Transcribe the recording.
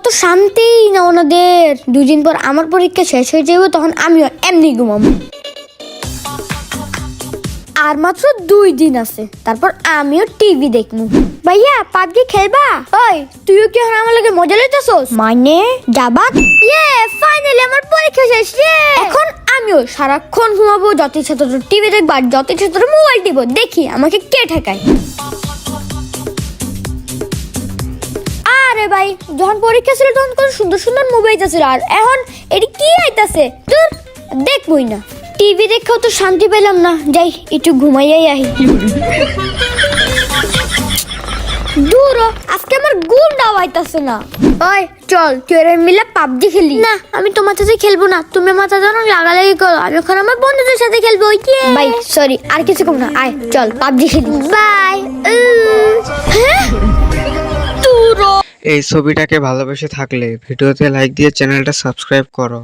তো শান্তিই না ওনাদের। 2 দিন পর আমার পরীক্ষা শেষ হয়ে যাবে, তখন আমিও এমনি ঘুমাবো। আর মাত্র 2 দিন আছে, তারপর আমিও টিভি দেখবো। ভাইয়া পাবজি খেলবা? ওই তুইও কি এখন আমার লগে মজা লইতাছস? মানে যাবা? ফাইনালি আমার পরীক্ষা শেষ রে। এখন আমিও সারাক্ষণ ঘুমাবো, যত ইচ্ছা তত টিভি দেখবো, আর যত ইচ্ছা তত মোবাইল টিপবো, দেখি আমাকে কে ঠেকায়। আরে ভাই, যখন পরীক্ষা ছিল তখন কত সুন্দর সুন্দর মুভি আইতাছিল, আর এখন এটি কি আইতাছে? তোর দেখবই না। টিভি দেখেও তো শান্তি পেলাম না, যাই একটু ঘুমাইয়াই আহি। দূর হ, আজকে আমার ঘুমটাও আইতাছে না। ওই চল তুই মিলে পাবজি খেলি। না আমি তোমার সাথে খেলবো না, তুমি আমার সাথে লাগালাগি করো, আমি এখন আমার বন্ধুদের সাথে খেলবো। ভাই সরি, আর কিছু কম না, আয় চল পাবজি খেলি। বাই। হ্যাঁ দূর হ। এই ছবিটাকে ভালোবেসে থাকলে ভিডিওতে লাইক দিয়ে চ্যানেলটা সাবস্ক্রাইব করো।